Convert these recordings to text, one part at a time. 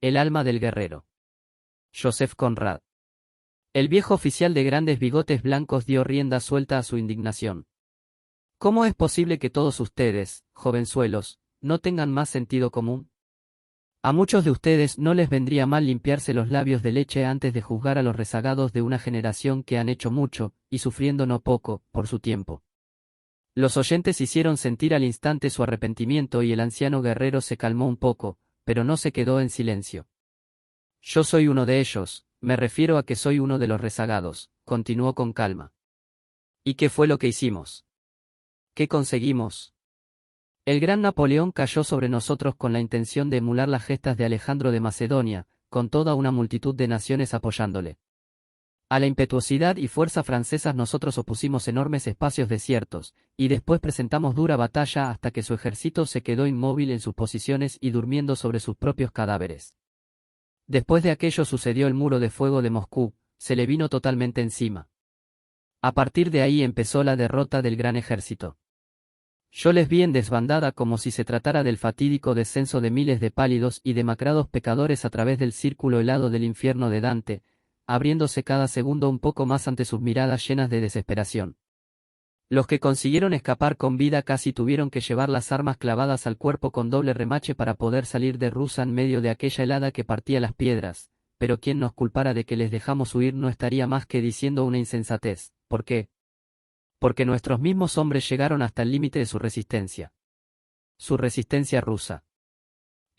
El alma del guerrero. Joseph Conrad. El viejo oficial de grandes bigotes blancos dio rienda suelta a su indignación. ¿Cómo es posible que todos ustedes, jovenzuelos, no tengan más sentido común? A muchos de ustedes no les vendría mal limpiarse los labios de leche antes de juzgar a los rezagados de una generación que han hecho mucho, y sufriendo no poco, por su tiempo. Los oyentes hicieron sentir al instante su arrepentimiento y el anciano guerrero se calmó un poco, pero no se quedó en silencio. Yo soy uno de ellos, me refiero a que soy uno de los rezagados, continuó con calma. ¿Y qué fue lo que hicimos? ¿Qué conseguimos? El gran Napoleón cayó sobre nosotros con la intención de emular las gestas de Alejandro de Macedonia, con toda una multitud de naciones apoyándole. A la impetuosidad y fuerza francesas nosotros opusimos enormes espacios desiertos, y después presentamos dura batalla hasta que su ejército se quedó inmóvil en sus posiciones y durmiendo sobre sus propios cadáveres. Después de aquello sucedió el muro de fuego de Moscú, se le vino totalmente encima. A partir de ahí empezó la derrota del gran ejército. Yo les vi en desbandada como si se tratara del fatídico descenso de miles de pálidos y demacrados pecadores a través del círculo helado del infierno de Dante, abriéndose cada segundo un poco más ante sus miradas llenas de desesperación. Los que consiguieron escapar con vida casi tuvieron que llevar las armas clavadas al cuerpo con doble remache para poder salir de Rusia en medio de aquella helada que partía las piedras, pero quien nos culpara de que les dejamos huir no estaría más que diciendo una insensatez. ¿Por qué? Porque nuestros mismos hombres llegaron hasta el límite de su resistencia. Su resistencia rusa.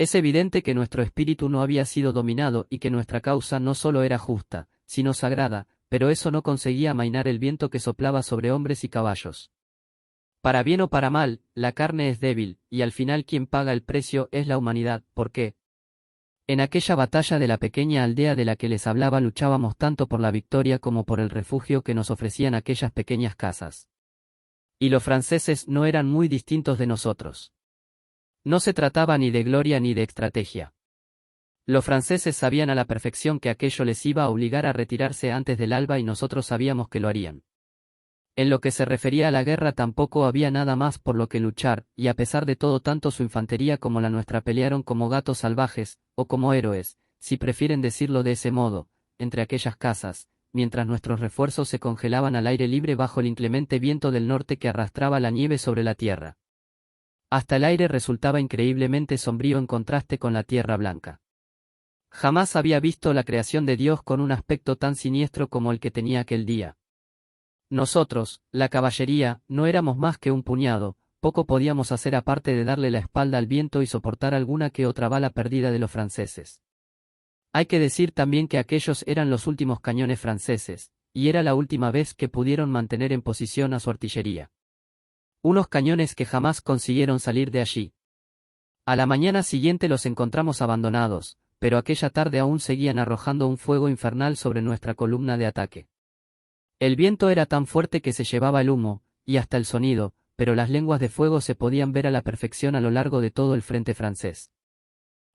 Es evidente que nuestro espíritu no había sido dominado y que nuestra causa no solo era justa, sino sagrada, pero eso no conseguía amainar el viento que soplaba sobre hombres y caballos. Para bien o para mal, la carne es débil, y al final quien paga el precio es la humanidad. ¿Por qué? En aquella batalla de la pequeña aldea de la que les hablaba luchábamos tanto por la victoria como por el refugio que nos ofrecían aquellas pequeñas casas. Y los franceses no eran muy distintos de nosotros. No se trataba ni de gloria ni de estrategia. Los franceses sabían a la perfección que aquello les iba a obligar a retirarse antes del alba y nosotros sabíamos que lo harían. En lo que se refería a la guerra tampoco había nada más por lo que luchar, y a pesar de todo tanto su infantería como la nuestra pelearon como gatos salvajes, o como héroes, si prefieren decirlo de ese modo, entre aquellas casas, mientras nuestros refuerzos se congelaban al aire libre bajo el inclemente viento del norte que arrastraba la nieve sobre la tierra. Hasta el aire resultaba increíblemente sombrío en contraste con la tierra blanca. Jamás había visto la creación de Dios con un aspecto tan siniestro como el que tenía aquel día. Nosotros, la caballería, no éramos más que un puñado, poco podíamos hacer aparte de darle la espalda al viento y soportar alguna que otra bala perdida de los franceses. Hay que decir también que aquellos eran los últimos cañones franceses, y era la última vez que pudieron mantener en posición a su artillería. Unos cañones que jamás consiguieron salir de allí. A la mañana siguiente los encontramos abandonados, pero aquella tarde aún seguían arrojando un fuego infernal sobre nuestra columna de ataque. El viento era tan fuerte que se llevaba el humo, y hasta el sonido, pero las lenguas de fuego se podían ver a la perfección a lo largo de todo el frente francés.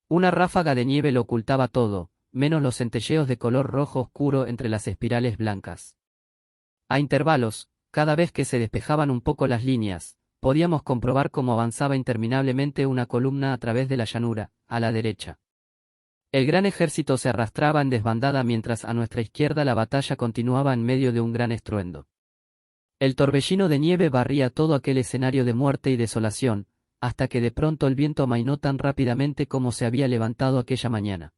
Una ráfaga de nieve lo ocultaba todo, menos los centelleos de color rojo oscuro entre las espirales blancas. A intervalos, cada vez que se despejaban un poco las líneas, podíamos comprobar cómo avanzaba interminablemente una columna a través de la llanura, a la derecha. El gran ejército se arrastraba en desbandada mientras a nuestra izquierda la batalla continuaba en medio de un gran estruendo. El torbellino de nieve barría todo aquel escenario de muerte y desolación, hasta que de pronto el viento amainó tan rápidamente como se había levantado aquella mañana.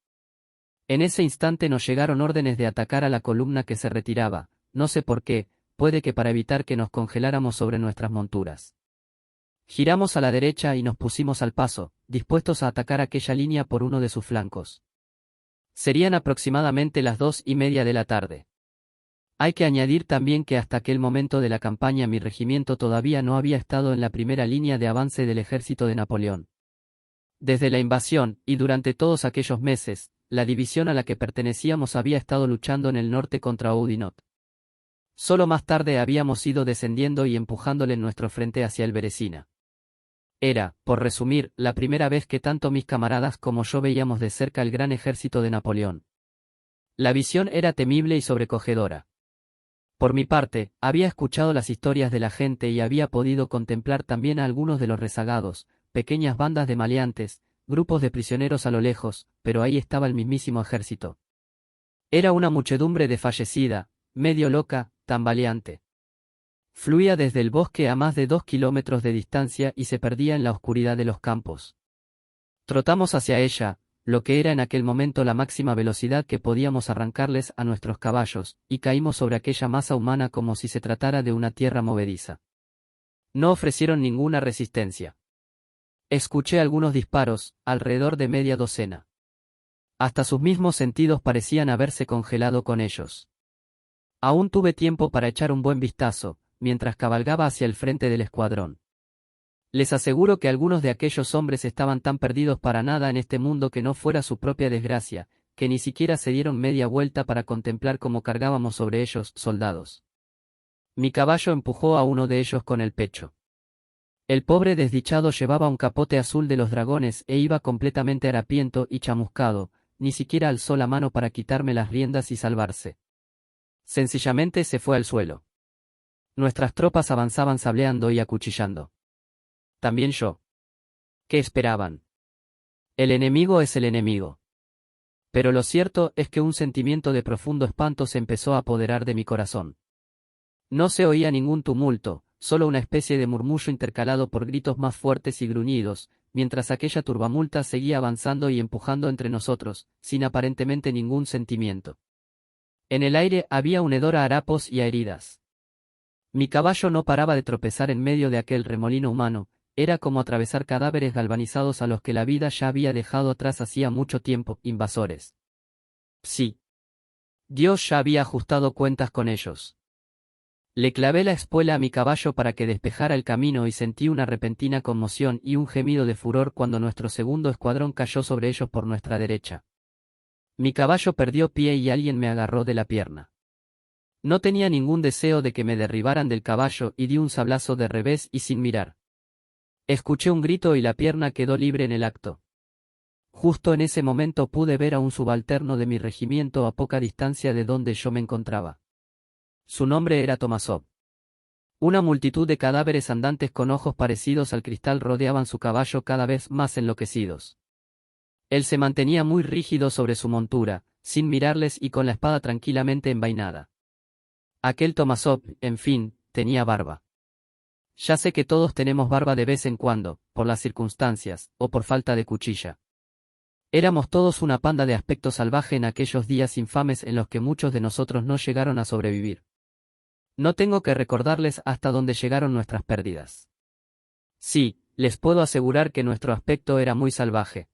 En ese instante nos llegaron órdenes de atacar a la columna que se retiraba, no sé por qué, puede que para evitar que nos congeláramos sobre nuestras monturas. Giramos a la derecha y nos pusimos al paso, dispuestos a atacar aquella línea por uno de sus flancos. Serían aproximadamente las 2:30 de la tarde. Hay que añadir también que hasta aquel momento de la campaña mi regimiento todavía no había estado en la primera línea de avance del ejército de Napoleón. Desde la invasión, y durante todos aquellos meses, la división a la que pertenecíamos había estado luchando en el norte contra Oudinot. Solo más tarde habíamos ido descendiendo y empujándole en nuestro frente hacia el Beresina. Era, por resumir, la primera vez que tanto mis camaradas como yo veíamos de cerca el gran ejército de Napoleón. La visión era temible y sobrecogedora. Por mi parte, había escuchado las historias de la gente y había podido contemplar también a algunos de los rezagados, pequeñas bandas de maleantes, grupos de prisioneros a lo lejos, pero ahí estaba el mismísimo ejército. Era una muchedumbre desfallecida, medio loca, tambaleante. Fluía desde el bosque a más de 2 kilómetros de distancia y se perdía en la oscuridad de los campos. Trotamos hacia ella, lo que era en aquel momento la máxima velocidad que podíamos arrancarles a nuestros caballos, y caímos sobre aquella masa humana como si se tratara de una tierra movediza. No ofrecieron ninguna resistencia. Escuché algunos disparos, alrededor de media docena. Hasta sus mismos sentidos parecían haberse congelado con ellos. Aún tuve tiempo para echar un buen vistazo, mientras cabalgaba hacia el frente del escuadrón. Les aseguro que algunos de aquellos hombres estaban tan perdidos para nada en este mundo que no fuera su propia desgracia, que ni siquiera se dieron media vuelta para contemplar cómo cargábamos sobre ellos, soldados. Mi caballo empujó a uno de ellos con el pecho. El pobre desdichado llevaba un capote azul de los dragones e iba completamente harapiento y chamuscado, ni siquiera alzó la mano para quitarme las riendas y salvarse. Sencillamente se fue al suelo. Nuestras tropas avanzaban sableando y acuchillando. También yo. ¿Qué esperaban? El enemigo es el enemigo. Pero lo cierto es que un sentimiento de profundo espanto se empezó a apoderar de mi corazón. No se oía ningún tumulto, solo una especie de murmullo intercalado por gritos más fuertes y gruñidos, mientras aquella turbamulta seguía avanzando y empujando entre nosotros, sin aparentemente ningún sentimiento. En el aire había un hedor a harapos y a heridas. Mi caballo no paraba de tropezar en medio de aquel remolino humano, era como atravesar cadáveres galvanizados a los que la vida ya había dejado atrás hacía mucho tiempo, invasores. Sí. Dios ya había ajustado cuentas con ellos. Le clavé la espuela a mi caballo para que despejara el camino y sentí una repentina conmoción y un gemido de furor cuando nuestro segundo escuadrón cayó sobre ellos por nuestra derecha. Mi caballo perdió pie y alguien me agarró de la pierna. No tenía ningún deseo de que me derribaran del caballo y di un sablazo de revés y sin mirar. Escuché un grito y la pierna quedó libre en el acto. Justo en ese momento pude ver a un subalterno de mi regimiento a poca distancia de donde yo me encontraba. Su nombre era Tomasov. Una multitud de cadáveres andantes con ojos parecidos al cristal rodeaban su caballo cada vez más enloquecidos. Él se mantenía muy rígido sobre su montura, sin mirarles y con la espada tranquilamente envainada. Aquel Tomasov, en fin, tenía barba. Ya sé que todos tenemos barba de vez en cuando, por las circunstancias, o por falta de cuchilla. Éramos todos una panda de aspecto salvaje en aquellos días infames en los que muchos de nosotros no llegaron a sobrevivir. No tengo que recordarles hasta dónde llegaron nuestras pérdidas. Sí, les puedo asegurar que nuestro aspecto era muy salvaje.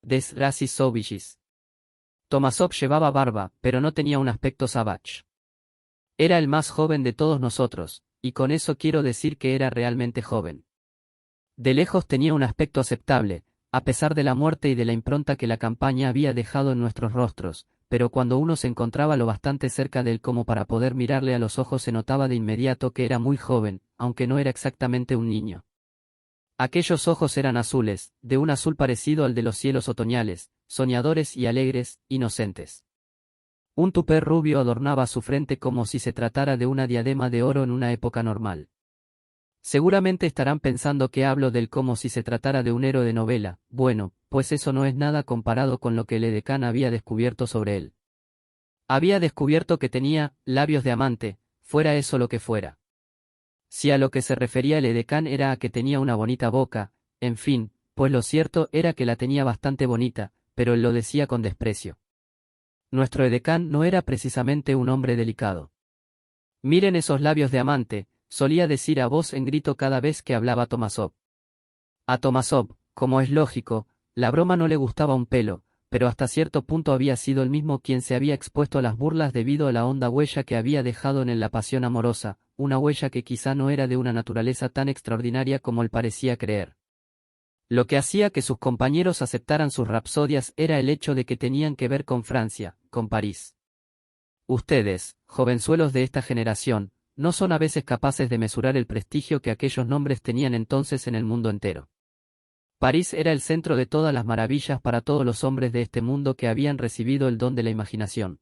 Desgraciadamente. Tomasov llevaba barba, pero no tenía un aspecto savage. Era el más joven de todos nosotros, y con eso quiero decir que era realmente joven. De lejos tenía un aspecto aceptable, a pesar de la muerte y de la impronta que la campaña había dejado en nuestros rostros, pero cuando uno se encontraba lo bastante cerca de él como para poder mirarle a los ojos se notaba de inmediato que era muy joven, aunque no era exactamente un niño. Aquellos ojos eran azules, de un azul parecido al de los cielos otoñales, soñadores y alegres, inocentes. Un tupé rubio adornaba su frente como si se tratara de una diadema de oro en una época normal. Seguramente estarán pensando que hablo de él como si se tratara de un héroe de novela, bueno, pues eso no es nada comparado con lo que el edecán había descubierto sobre él. Había descubierto que tenía labios de amante, fuera eso lo que fuera. Si a lo que se refería el edecán era a que tenía una bonita boca, en fin, pues lo cierto era que la tenía bastante bonita, pero él lo decía con desprecio. Nuestro edecán no era precisamente un hombre delicado. Miren esos labios de amante, solía decir a voz en grito cada vez que hablaba Tomasov. A Tomasov, como es lógico, la broma no le gustaba un pelo, pero hasta cierto punto había sido él mismo quien se había expuesto a las burlas debido a la honda huella que había dejado en él la pasión amorosa, una huella que quizá no era de una naturaleza tan extraordinaria como él parecía creer. Lo que hacía que sus compañeros aceptaran sus rapsodias era el hecho de que tenían que ver con Francia, con París. Ustedes, jovenzuelos de esta generación, no son a veces capaces de mesurar el prestigio que aquellos nombres tenían entonces en el mundo entero. París era el centro de todas las maravillas para todos los hombres de este mundo que habían recibido el don de la imaginación.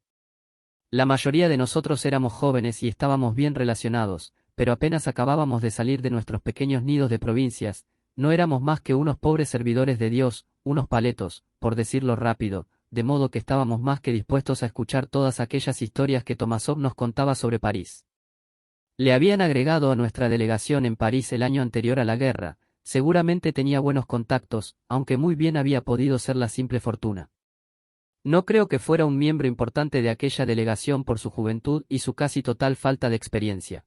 La mayoría de nosotros éramos jóvenes y estábamos bien relacionados, pero apenas acabábamos de salir de nuestros pequeños nidos de provincias, no éramos más que unos pobres servidores de Dios, unos paletos, por decirlo rápido, de modo que estábamos más que dispuestos a escuchar todas aquellas historias que Tomasov nos contaba sobre París. Le habían agregado a nuestra delegación en París el año anterior a la guerra, seguramente tenía buenos contactos, aunque muy bien había podido ser la simple fortuna. No creo que fuera un miembro importante de aquella delegación por su juventud y su casi total falta de experiencia.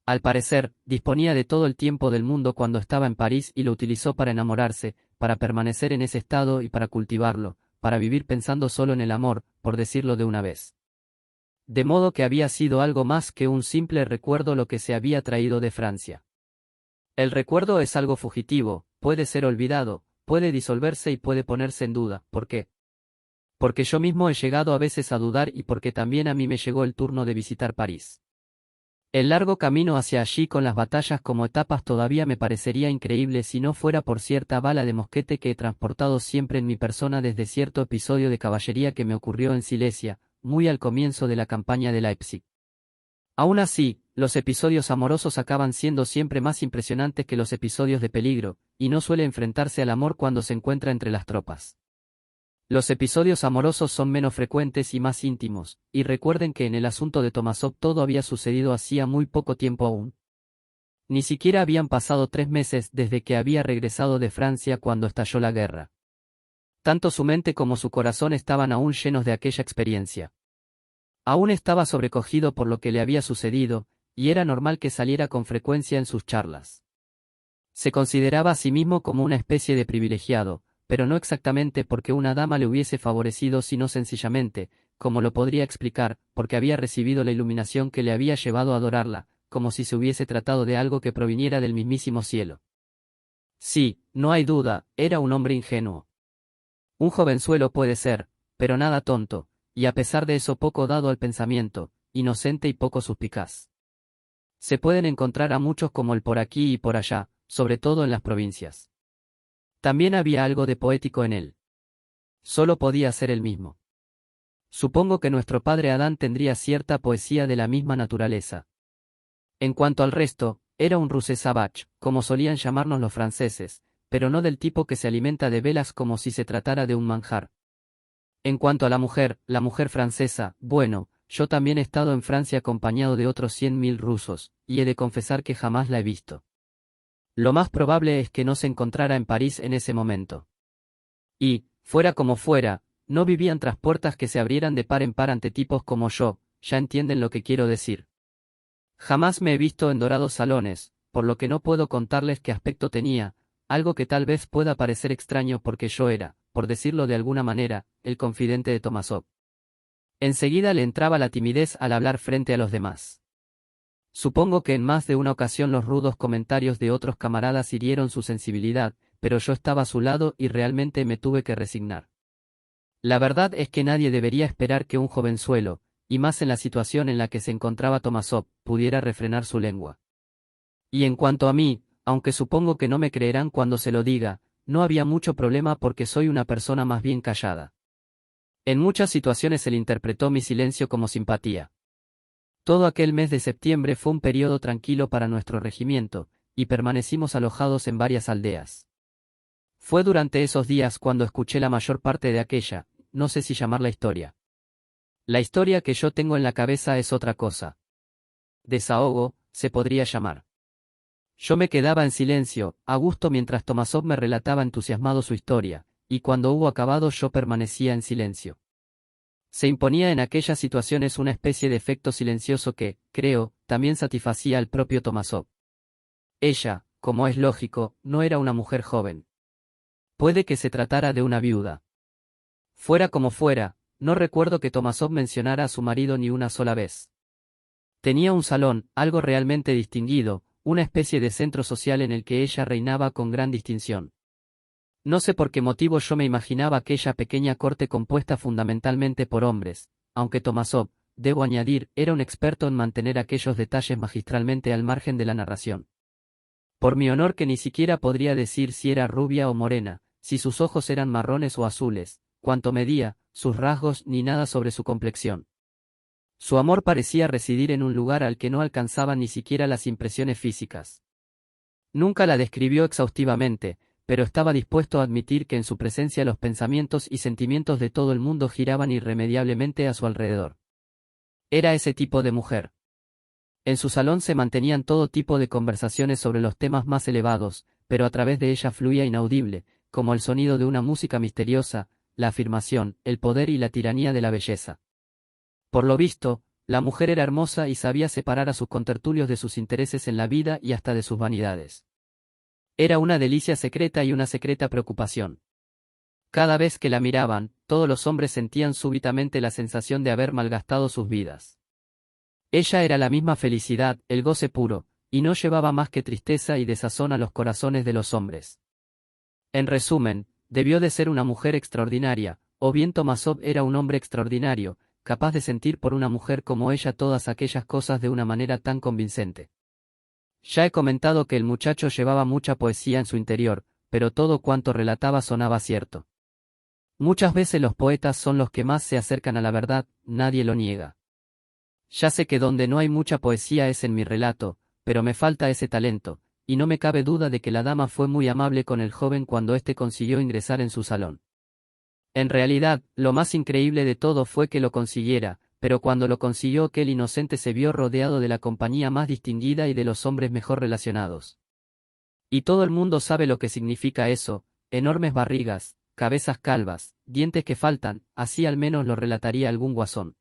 Al parecer, disponía de todo el tiempo del mundo cuando estaba en París y lo utilizó para enamorarse, para permanecer en ese estado y para cultivarlo, para vivir pensando solo en el amor, por decirlo de una vez. De modo que había sido algo más que un simple recuerdo lo que se había traído de Francia. El recuerdo es algo fugitivo, puede ser olvidado, puede disolverse y puede ponerse en duda. ¿Por qué? Porque yo mismo he llegado a veces a dudar y porque también a mí me llegó el turno de visitar París. El largo camino hacia allí con las batallas como etapas todavía me parecería increíble si no fuera por cierta bala de mosquete que he transportado siempre en mi persona desde cierto episodio de caballería que me ocurrió en Silesia, muy al comienzo de la campaña de Leipzig. Aún así, los episodios amorosos acaban siendo siempre más impresionantes que los episodios de peligro, y no suele enfrentarse al amor cuando se encuentra entre las tropas. Los episodios amorosos son menos frecuentes y más íntimos, y recuerden que en el asunto de Tomasov todo había sucedido hacía muy poco tiempo aún. Ni siquiera habían pasado 3 meses desde que había regresado de Francia cuando estalló la guerra. Tanto su mente como su corazón estaban aún llenos de aquella experiencia. Aún estaba sobrecogido por lo que le había sucedido, y era normal que saliera con frecuencia en sus charlas. Se consideraba a sí mismo como una especie de privilegiado, pero no exactamente porque una dama le hubiese favorecido, sino sencillamente, como lo podría explicar, porque había recibido la iluminación que le había llevado a adorarla, como si se hubiese tratado de algo que proviniera del mismísimo cielo. Sí, no hay duda, era un hombre ingenuo. Un jovenzuelo puede ser, pero nada tonto, y a pesar de eso poco dado al pensamiento, inocente y poco suspicaz. Se pueden encontrar a muchos como él por aquí y por allá, sobre todo en las provincias. También había algo de poético en él. Solo podía ser el mismo. Supongo que nuestro padre Adán tendría cierta poesía de la misma naturaleza. En cuanto al resto, era un rusé savage, como solían llamarnos los franceses, pero no del tipo que se alimenta de velas como si se tratara de un manjar. En cuanto a la mujer francesa, bueno, yo también he estado en Francia acompañado de otros 100.000 rusos, y he de confesar que jamás la he visto. Lo más probable es que no se encontrara en París en ese momento. Y, fuera como fuera, no vivían tras puertas que se abrieran de par en par ante tipos como yo, ya entienden lo que quiero decir. Jamás me he visto en dorados salones, por lo que no puedo contarles qué aspecto tenía, algo que tal vez pueda parecer extraño porque yo era, por decirlo de alguna manera, el confidente de Tomasov. Enseguida le entraba la timidez al hablar frente a los demás. Supongo que en más de una ocasión los rudos comentarios de otros camaradas hirieron su sensibilidad, pero yo estaba a su lado y realmente me tuve que resignar. La verdad es que nadie debería esperar que un jovenzuelo, y más en la situación en la que se encontraba Tomasov, pudiera refrenar su lengua. Y en cuanto a mí, aunque supongo que no me creerán cuando se lo diga, no había mucho problema porque soy una persona más bien callada. En muchas situaciones él interpretó mi silencio como simpatía. Todo aquel mes de septiembre fue un periodo tranquilo para nuestro regimiento, y permanecimos alojados en varias aldeas. Fue durante esos días cuando escuché la mayor parte de aquella, no sé si llamarla historia. La historia que yo tengo en la cabeza es otra cosa. Desahogo, se podría llamar. Yo me quedaba en silencio, a gusto mientras Tomasov me relataba entusiasmado su historia, y cuando hubo acabado yo permanecía en silencio. Se imponía en aquellas situaciones una especie de efecto silencioso que, creo, también satisfacía al propio Tomasov. Ella, como es lógico, no era una mujer joven. Puede que se tratara de una viuda. Fuera como fuera, no recuerdo que Tomasov mencionara a su marido ni una sola vez. Tenía un salón, algo realmente distinguido, una especie de centro social en el que ella reinaba con gran distinción. No sé por qué motivo yo me imaginaba aquella pequeña corte compuesta fundamentalmente por hombres, aunque Tomasov, debo añadir, era un experto en mantener aquellos detalles magistralmente al margen de la narración. Por mi honor que ni siquiera podría decir si era rubia o morena, si sus ojos eran marrones o azules, cuánto medía, sus rasgos ni nada sobre su complexión. Su amor parecía residir en un lugar al que no alcanzaban ni siquiera las impresiones físicas. Nunca la describió exhaustivamente, pero estaba dispuesto a admitir que en su presencia los pensamientos y sentimientos de todo el mundo giraban irremediablemente a su alrededor. Era ese tipo de mujer. En su salón se mantenían todo tipo de conversaciones sobre los temas más elevados, pero a través de ella fluía inaudible, como el sonido de una música misteriosa, la afirmación, el poder y la tiranía de la belleza. Por lo visto, la mujer era hermosa y sabía separar a sus contertulios de sus intereses en la vida y hasta de sus vanidades. Era una delicia secreta y una secreta preocupación. Cada vez que la miraban, todos los hombres sentían súbitamente la sensación de haber malgastado sus vidas. Ella era la misma felicidad, el goce puro, y no llevaba más que tristeza y desazón a los corazones de los hombres. En resumen, debió de ser una mujer extraordinaria, o bien Tomasov era un hombre extraordinario, capaz de sentir por una mujer como ella todas aquellas cosas de una manera tan convincente. Ya he comentado que el muchacho llevaba mucha poesía en su interior, pero todo cuanto relataba sonaba cierto. Muchas veces los poetas son los que más se acercan a la verdad, nadie lo niega. Ya sé que donde no hay mucha poesía es en mi relato, pero me falta ese talento, y no me cabe duda de que la dama fue muy amable con el joven cuando éste consiguió ingresar en su salón. En realidad, lo más increíble de todo fue que lo consiguiera, pero cuando lo consiguió aquel inocente se vio rodeado de la compañía más distinguida y de los hombres mejor relacionados. Y todo el mundo sabe lo que significa eso, enormes barrigas, cabezas calvas, dientes que faltan, así al menos lo relataría algún guasón.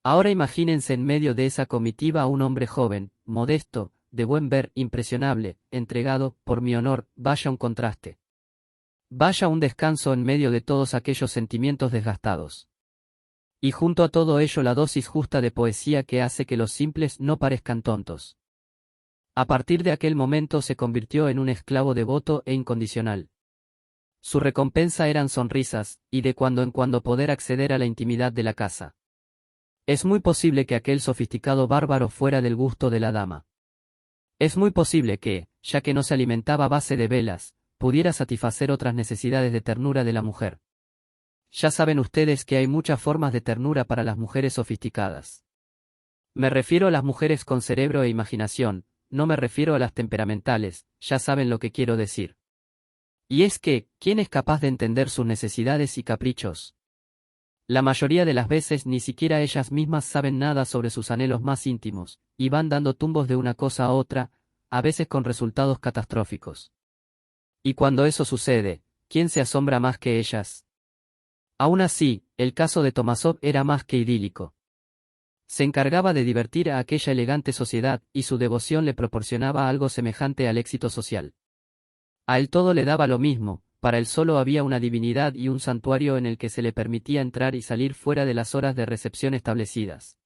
Ahora imagínense en medio de esa comitiva a un hombre joven, modesto, de buen ver, impresionable, entregado, por mi honor, vaya un contraste. Vaya un descanso en medio de todos aquellos sentimientos desgastados. Y junto a todo ello la dosis justa de poesía que hace que los simples no parezcan tontos. A partir de aquel momento se convirtió en un esclavo devoto e incondicional. Su recompensa eran sonrisas, y de cuando en cuando poder acceder a la intimidad de la casa. Es muy posible que aquel sofisticado bárbaro fuera del gusto de la dama. Es muy posible que, ya que no se alimentaba a base de velas, pudiera satisfacer otras necesidades de ternura de la mujer. Ya saben ustedes que hay muchas formas de ternura para las mujeres sofisticadas. Me refiero a las mujeres con cerebro e imaginación, no me refiero a las temperamentales, ya saben lo que quiero decir. Y es que, ¿quién es capaz de entender sus necesidades y caprichos? La mayoría de las veces ni siquiera ellas mismas saben nada sobre sus anhelos más íntimos, y van dando tumbos de una cosa a otra, a veces con resultados catastróficos. Y cuando eso sucede, ¿quién se asombra más que ellas? Aún así, el caso de Tomasov era más que idílico. Se encargaba de divertir a aquella elegante sociedad, y su devoción le proporcionaba algo semejante al éxito social. A él todo le daba lo mismo, para él solo había una divinidad y un santuario en el que se le permitía entrar y salir fuera de las horas de recepción establecidas.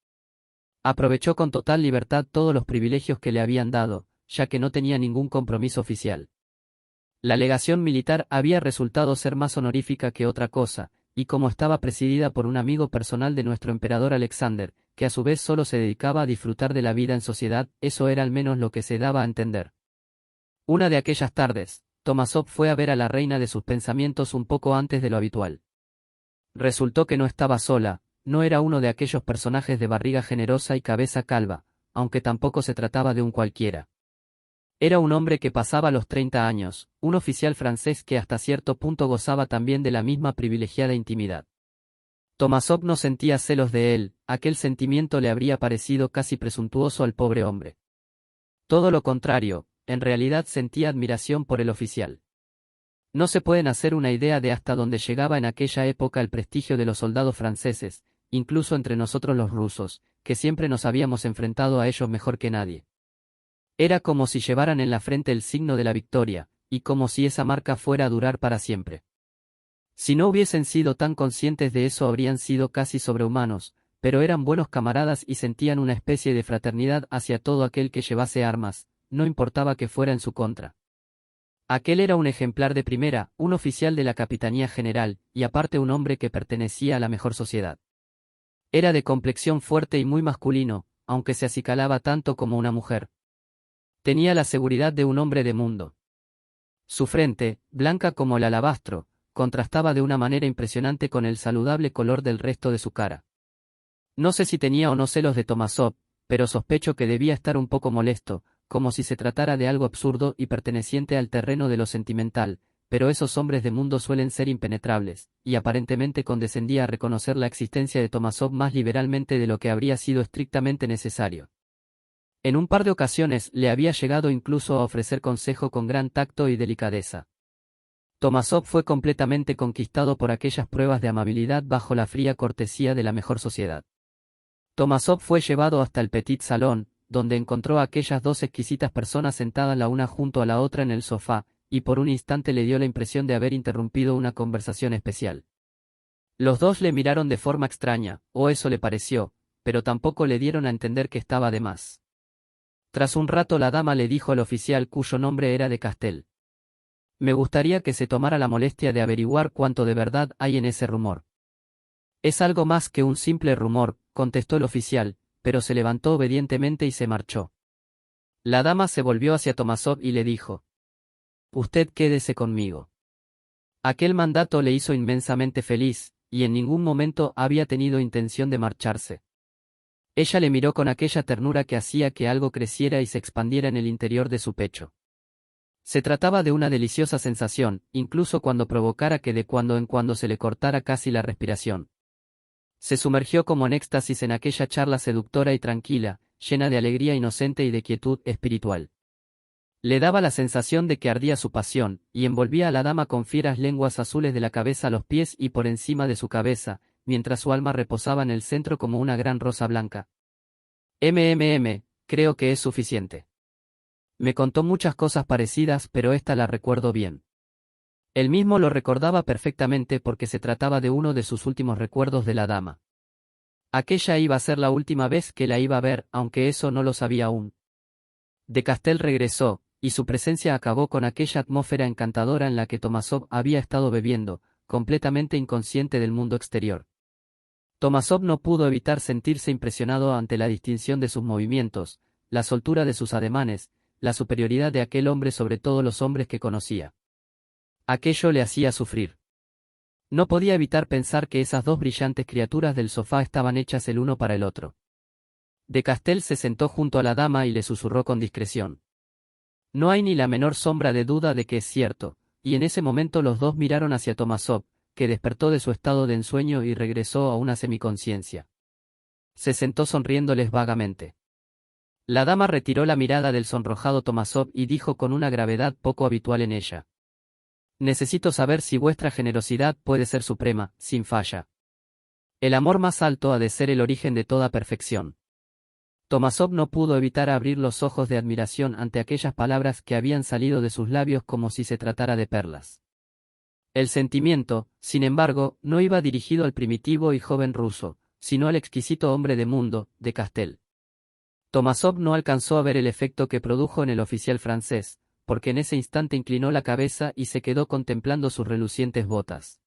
Aprovechó con total libertad todos los privilegios que le habían dado, ya que no tenía ningún compromiso oficial. La legación militar había resultado ser más honorífica que otra cosa, y como estaba presidida por un amigo personal de nuestro emperador Alexander, que a su vez solo se dedicaba a disfrutar de la vida en sociedad, eso era al menos lo que se daba a entender. Una de aquellas tardes, Tomasov fue a ver a la reina de sus pensamientos un poco antes de lo habitual. Resultó que no estaba sola, no era uno de aquellos personajes de barriga generosa y cabeza calva, aunque tampoco se trataba de un cualquiera. Era un hombre que pasaba los 30 años, un oficial francés que hasta cierto punto gozaba también de la misma privilegiada intimidad. Tomasov no sentía celos de él, aquel sentimiento le habría parecido casi presuntuoso al pobre hombre. Todo lo contrario, en realidad sentía admiración por el oficial. No se pueden hacer una idea de hasta dónde llegaba en aquella época el prestigio de los soldados franceses, incluso entre nosotros los rusos, que siempre nos habíamos enfrentado a ellos mejor que nadie. Era como si llevaran en la frente el signo de la victoria, y como si esa marca fuera a durar para siempre. Si no hubiesen sido tan conscientes de eso habrían sido casi sobrehumanos, pero eran buenos camaradas y sentían una especie de fraternidad hacia todo aquel que llevase armas, no importaba que fuera en su contra. Aquel era un ejemplar de primera, un oficial de la Capitanía General, y aparte un hombre que pertenecía a la mejor sociedad. Era de complexión fuerte y muy masculino, aunque se acicalaba tanto como una mujer. Tenía la seguridad de un hombre de mundo. Su frente, blanca como el alabastro, contrastaba de una manera impresionante con el saludable color del resto de su cara. No sé si tenía o no celos de Tomasov, pero sospecho que debía estar un poco molesto, como si se tratara de algo absurdo y perteneciente al terreno de lo sentimental, pero esos hombres de mundo suelen ser impenetrables, y aparentemente condescendía a reconocer la existencia de Tomasov más liberalmente de lo que habría sido estrictamente necesario. En un par de ocasiones le había llegado incluso a ofrecer consejo con gran tacto y delicadeza. Tomasov fue completamente conquistado por aquellas pruebas de amabilidad bajo la fría cortesía de la mejor sociedad. Tomasov fue llevado hasta el petit salón, donde encontró a aquellas dos exquisitas personas sentadas la una junto a la otra en el sofá, y por un instante le dio la impresión de haber interrumpido una conversación especial. Los dos le miraron de forma extraña, o eso le pareció, pero tampoco le dieron a entender que estaba de más. Tras un rato la dama le dijo al oficial cuyo nombre era de Castel: «Me gustaría que se tomara la molestia de averiguar cuánto de verdad hay en ese rumor». «Es algo más que un simple rumor», contestó el oficial, pero se levantó obedientemente y se marchó. La dama se volvió hacia Tomasov y le dijo: «Usted quédese conmigo». Aquel mandato le hizo inmensamente feliz, y en ningún momento había tenido intención de marcharse. Ella le miró con aquella ternura que hacía que algo creciera y se expandiera en el interior de su pecho. Se trataba de una deliciosa sensación, incluso cuando provocara que de cuando en cuando se le cortara casi la respiración. Se sumergió como en éxtasis en aquella charla seductora y tranquila, llena de alegría inocente y de quietud espiritual. Le daba la sensación de que ardía su pasión, y envolvía a la dama con fieras lenguas azules de la cabeza a los pies y por encima de su cabeza, mientras su alma reposaba en el centro como una gran rosa blanca. Creo que es suficiente. Me contó muchas cosas parecidas, pero esta la recuerdo bien. Él mismo lo recordaba perfectamente porque se trataba de uno de sus últimos recuerdos de la dama. Aquella iba a ser la última vez que la iba a ver, aunque eso no lo sabía aún. De Castel regresó, y su presencia acabó con aquella atmósfera encantadora en la que Tomasov había estado bebiendo, completamente inconsciente del mundo exterior. Tomasov no pudo evitar sentirse impresionado ante la distinción de sus movimientos, la soltura de sus ademanes, la superioridad de aquel hombre sobre todos los hombres que conocía. Aquello le hacía sufrir. No podía evitar pensar que esas dos brillantes criaturas del sofá estaban hechas el uno para el otro. De Castel se sentó junto a la dama y le susurró con discreción: «No hay ni la menor sombra de duda de que es cierto», y en ese momento los dos miraron hacia Tomasov, que despertó de su estado de ensueño y regresó a una semiconciencia. Se sentó sonriéndoles vagamente. La dama retiró la mirada del sonrojado Tomasov y dijo con una gravedad poco habitual en ella: «Necesito saber si vuestra generosidad puede ser suprema, sin falla. El amor más alto ha de ser el origen de toda perfección». Tomasov no pudo evitar abrir los ojos de admiración ante aquellas palabras que habían salido de sus labios como si se tratara de perlas. El sentimiento, sin embargo, no iba dirigido al primitivo y joven ruso, sino al exquisito hombre de mundo, de Castel. Tomasov no alcanzó a ver el efecto que produjo en el oficial francés, porque en ese instante inclinó la cabeza y se quedó contemplando sus relucientes botas.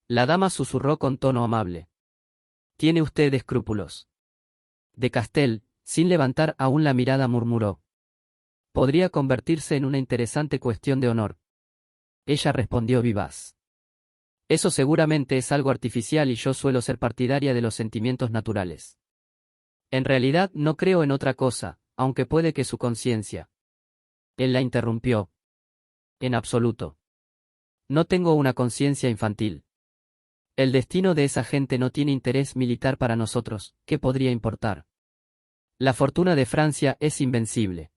La dama susurró con tono amable: «¿Tiene usted escrúpulos?». De Castel, sin levantar aún la mirada, murmuró: «Podría convertirse en una interesante cuestión de honor». Ella respondió vivaz: «Eso seguramente es algo artificial y yo suelo ser partidaria de los sentimientos naturales. En realidad no creo en otra cosa, aunque puede que su conciencia». Él la interrumpió: «En absoluto. No tengo una conciencia infantil. El destino de esa gente no tiene interés militar para nosotros, ¿qué podría importar? La fortuna de Francia es invencible».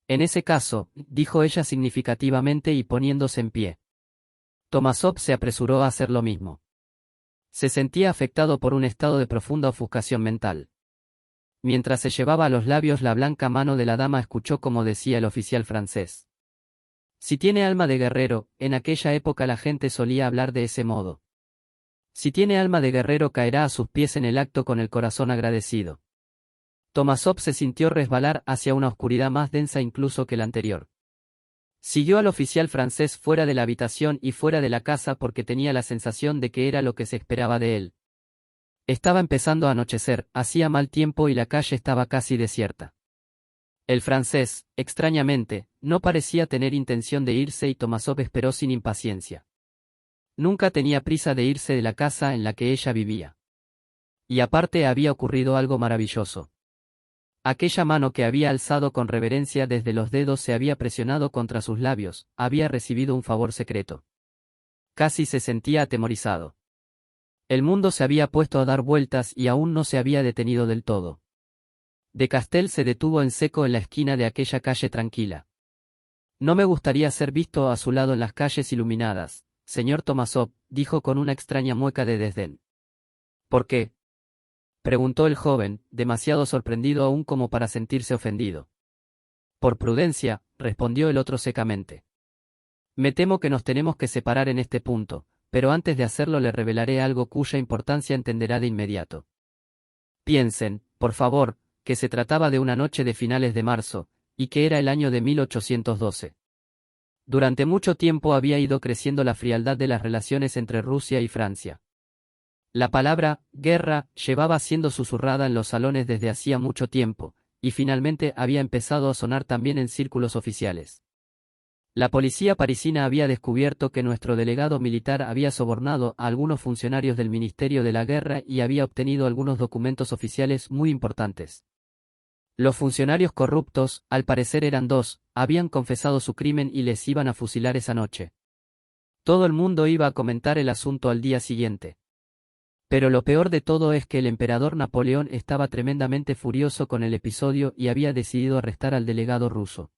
«En ese caso», dijo ella significativamente y poniéndose en pie. Tomasov se apresuró a hacer lo mismo. Se sentía afectado por un estado de profunda ofuscación mental. Mientras se llevaba a los labios la blanca mano de la dama, escuchó como decía el oficial francés: «Si tiene alma de guerrero», en aquella época la gente solía hablar de ese modo. «Si tiene alma de guerrero caerá a sus pies en el acto con el corazón agradecido». Tomasov se sintió resbalar hacia una oscuridad más densa incluso que la anterior. Siguió al oficial francés fuera de la habitación y fuera de la casa porque tenía la sensación de que era lo que se esperaba de él. Estaba empezando a anochecer, hacía mal tiempo y la calle estaba casi desierta. El francés, extrañamente, no parecía tener intención de irse y Tomasov esperó sin impaciencia. Nunca tenía prisa de irse de la casa en la que ella vivía. Y aparte había ocurrido algo maravilloso. Aquella mano que había alzado con reverencia desde los dedos se había presionado contra sus labios, había recibido un favor secreto. Casi se sentía atemorizado. El mundo se había puesto a dar vueltas y aún no se había detenido del todo. De Castell se detuvo en seco en la esquina de aquella calle tranquila. No me gustaría ser visto a su lado en las calles iluminadas, señor Tomasov, dijo con una extraña mueca de desdén. ¿Por qué?, preguntó el joven, demasiado sorprendido aún como para sentirse ofendido. Por prudencia, respondió el otro secamente. Me temo que nos tenemos que separar en este punto, pero antes de hacerlo le revelaré algo cuya importancia entenderá de inmediato. Piensen, por favor, que se trataba de una noche de finales de marzo, y que era el año de 1812. Durante mucho tiempo había ido creciendo la frialdad de las relaciones entre Rusia y Francia. La palabra guerra llevaba siendo susurrada en los salones desde hacía mucho tiempo, y finalmente había empezado a sonar también en círculos oficiales. La policía parisina había descubierto que nuestro delegado militar había sobornado a algunos funcionarios del Ministerio de la Guerra y había obtenido algunos documentos oficiales muy importantes. Los funcionarios corruptos, al parecer eran dos, habían confesado su crimen y les iban a fusilar esa noche. Todo el mundo iba a comentar el asunto al día siguiente. Pero lo peor de todo es que el emperador Napoleón estaba tremendamente furioso con el episodio y había decidido arrestar al delegado ruso.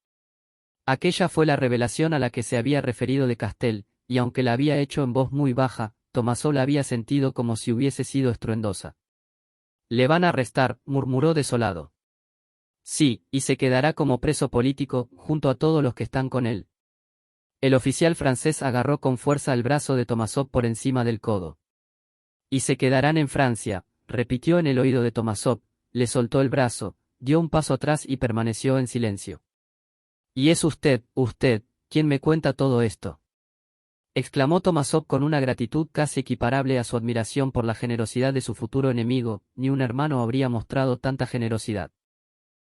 Aquella fue la revelación a la que se había referido de Castell, y aunque la había hecho en voz muy baja, Tomasó la había sentido como si hubiese sido estruendosa. «Le van a arrestar», murmuró desolado. «Sí, y se quedará como preso político, junto a todos los que están con él». El oficial francés agarró con fuerza el brazo de Tomasó por encima del codo. «Y se quedarán en Francia», repitió en el oído de Tomasó, le soltó el brazo, dio un paso atrás y permaneció en silencio. «Y es usted, quien me cuenta todo esto», exclamó Tomasov con una gratitud casi equiparable a su admiración por la generosidad de su futuro enemigo. Ni un hermano habría mostrado tanta generosidad.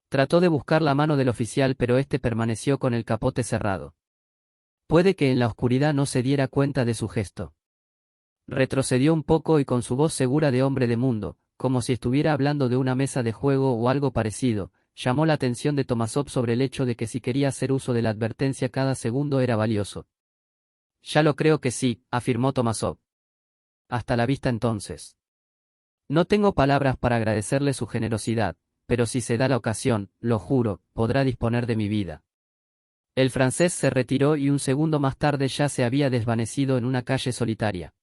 Trató de buscar la mano del oficial, pero éste permaneció con el capote cerrado. Puede que en la oscuridad no se diera cuenta de su gesto. Retrocedió un poco y con su voz segura de hombre de mundo, como si estuviera hablando de una mesa de juego o algo parecido, llamó la atención de Tomasov sobre el hecho de que si quería hacer uso de la advertencia cada segundo era valioso. «Ya lo creo que sí», afirmó Tomasov. «Hasta la vista entonces. No tengo palabras para agradecerle su generosidad, pero si se da la ocasión, lo juro, podrá disponer de mi vida». El francés se retiró y un segundo más tarde ya se había desvanecido en una calle solitaria.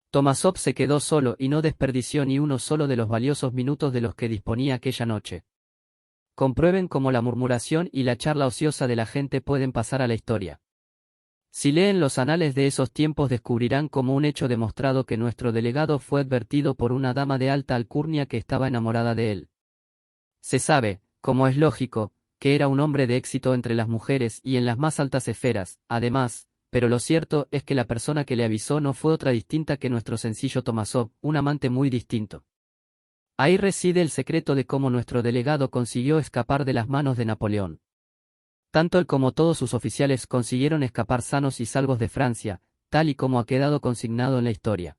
Tomasov se quedó solo y no desperdició ni uno solo de los valiosos minutos de los que disponía aquella noche. Comprueben cómo la murmuración y la charla ociosa de la gente pueden pasar a la historia. Si leen los anales de esos tiempos descubrirán como un hecho demostrado que nuestro delegado fue advertido por una dama de alta alcurnia que estaba enamorada de él. Se sabe, como es lógico, que era un hombre de éxito entre las mujeres y en las más altas esferas, además, pero lo cierto es que la persona que le avisó no fue otra distinta que nuestro sencillo Tomasov, un amante muy distinto. Ahí reside el secreto de cómo nuestro delegado consiguió escapar de las manos de Napoleón. Tanto él como todos sus oficiales consiguieron escapar sanos y salvos de Francia, tal y como ha quedado consignado en la historia.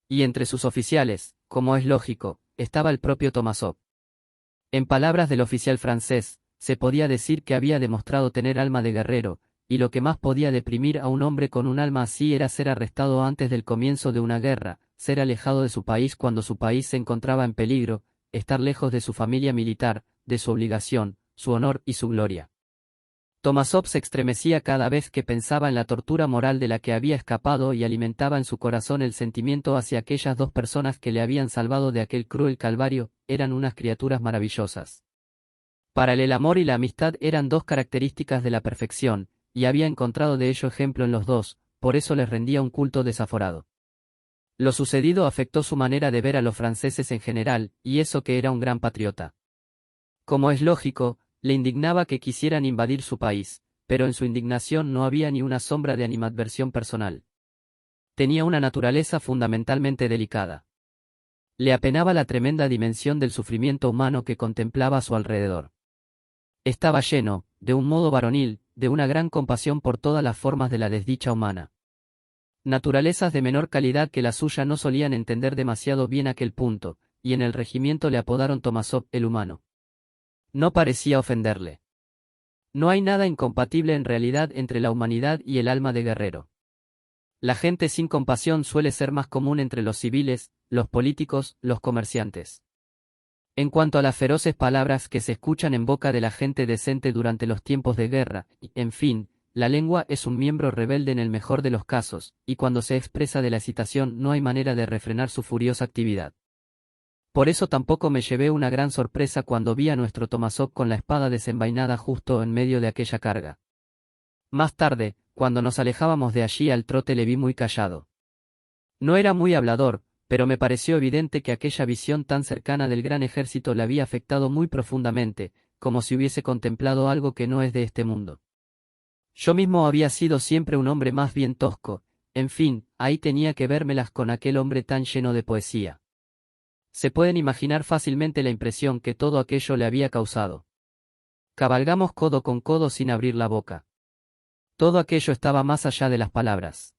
Y entre sus oficiales, como es lógico, estaba el propio Tomasov. En palabras del oficial francés, se podía decir que había demostrado tener alma de guerrero, y lo que más podía deprimir a un hombre con un alma así era ser arrestado antes del comienzo de una guerra, ser alejado de su país cuando su país se encontraba en peligro, estar lejos de su familia militar, de su obligación, su honor y su gloria. Tomasov se estremecía cada vez que pensaba en la tortura moral de la que había escapado y alimentaba en su corazón el sentimiento hacia aquellas dos personas que le habían salvado de aquel cruel calvario. Eran unas criaturas maravillosas. Para él el amor y la amistad eran dos características de la perfección, y había encontrado de ello ejemplo en los dos, por eso les rendía un culto desaforado. Lo sucedido afectó su manera de ver a los franceses en general, y eso que era un gran patriota. Como es lógico, le indignaba que quisieran invadir su país, pero en su indignación no había ni una sombra de animadversión personal. Tenía una naturaleza fundamentalmente delicada. Le apenaba la tremenda dimensión del sufrimiento humano que contemplaba a su alrededor. Estaba lleno, de un modo varonil, de una gran compasión por todas las formas de la desdicha humana. Naturalezas de menor calidad que la suya no solían entender demasiado bien aquel punto, y en el regimiento le apodaron Tomasov el humano. No parecía ofenderle. No hay nada incompatible en realidad entre la humanidad y el alma de guerrero. La gente sin compasión suele ser más común entre los civiles, los políticos, los comerciantes. En cuanto a las feroces palabras que se escuchan en boca de la gente decente durante los tiempos de guerra, en fin, la lengua es un miembro rebelde en el mejor de los casos, y cuando se expresa de la excitación no hay manera de refrenar su furiosa actividad. Por eso tampoco me llevé una gran sorpresa cuando vi a nuestro Tomásov con la espada desenvainada justo en medio de aquella carga. Más tarde, cuando nos alejábamos de allí al trote le vi muy callado. No era muy hablador, pero me pareció evidente que aquella visión tan cercana del gran ejército le había afectado muy profundamente, como si hubiese contemplado algo que no es de este mundo. Yo mismo había sido siempre un hombre más bien tosco, en fin, ahí tenía que vérmelas con aquel hombre tan lleno de poesía. Se pueden imaginar fácilmente la impresión que todo aquello le había causado. Cabalgamos codo con codo sin abrir la boca. Todo aquello estaba más allá de las palabras.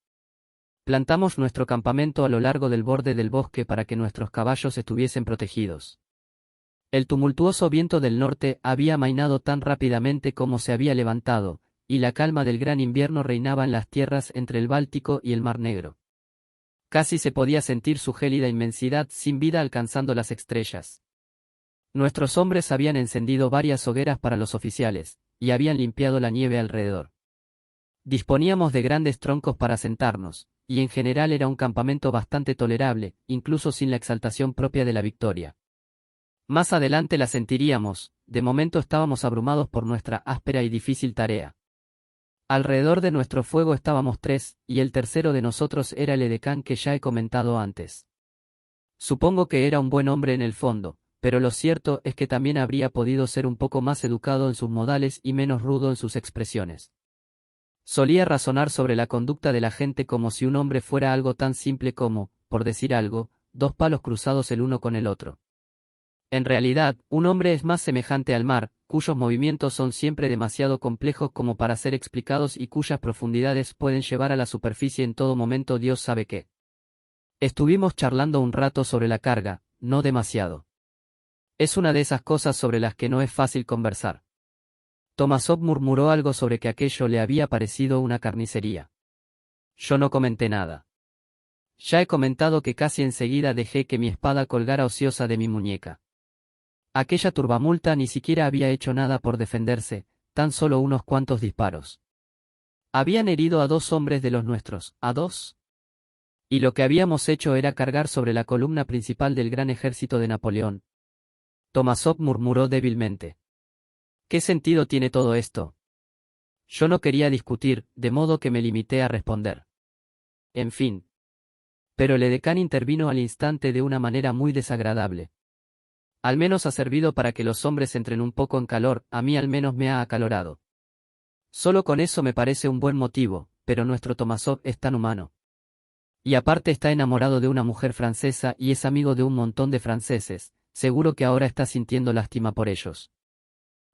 Plantamos nuestro campamento a lo largo del borde del bosque para que nuestros caballos estuviesen protegidos. El tumultuoso viento del norte había amainado tan rápidamente como se había levantado, y la calma del gran invierno reinaba en las tierras entre el Báltico y el Mar Negro. Casi se podía sentir su gélida inmensidad sin vida alcanzando las estrellas. Nuestros hombres habían encendido varias hogueras para los oficiales, y habían limpiado la nieve alrededor. Disponíamos de grandes troncos para sentarnos, y en general era un campamento bastante tolerable, incluso sin la exaltación propia de la victoria. Más adelante la sentiríamos, de momento estábamos abrumados por nuestra áspera y difícil tarea. Alrededor de nuestro fuego estábamos tres, y el tercero de nosotros era el edecán que ya he comentado antes. Supongo que era un buen hombre en el fondo, pero lo cierto es que también habría podido ser un poco más educado en sus modales y menos rudo en sus expresiones. Solía razonar sobre la conducta de la gente como si un hombre fuera algo tan simple como, por decir algo, dos palos cruzados el uno con el otro. En realidad, un hombre es más semejante al mar, cuyos movimientos son siempre demasiado complejos como para ser explicados y cuyas profundidades pueden llevar a la superficie en todo momento Dios sabe qué. Estuvimos charlando un rato sobre la carga, no demasiado. Es una de esas cosas sobre las que no es fácil conversar. Tomásov murmuró algo sobre que aquello le había parecido una carnicería. Yo no comenté nada. Ya he comentado que casi enseguida dejé que mi espada colgara ociosa de mi muñeca. Aquella turbamulta ni siquiera había hecho nada por defenderse, tan solo unos cuantos disparos. Habían herido a 2 hombres de los nuestros, ¿a 2? Y lo que habíamos hecho era cargar sobre la columna principal del gran ejército de Napoleón. Tomásov murmuró débilmente. ¿Qué sentido tiene todo esto? Yo no quería discutir, de modo que me limité a responder. En fin. Pero el edecán intervino al instante de una manera muy desagradable. Al menos ha servido para que los hombres entren un poco en calor, a mí al menos me ha acalorado. Solo con eso me parece un buen motivo, pero nuestro Tomásov es tan humano. Y aparte está enamorado de una mujer francesa y es amigo de un montón de franceses, seguro que ahora está sintiendo lástima por ellos.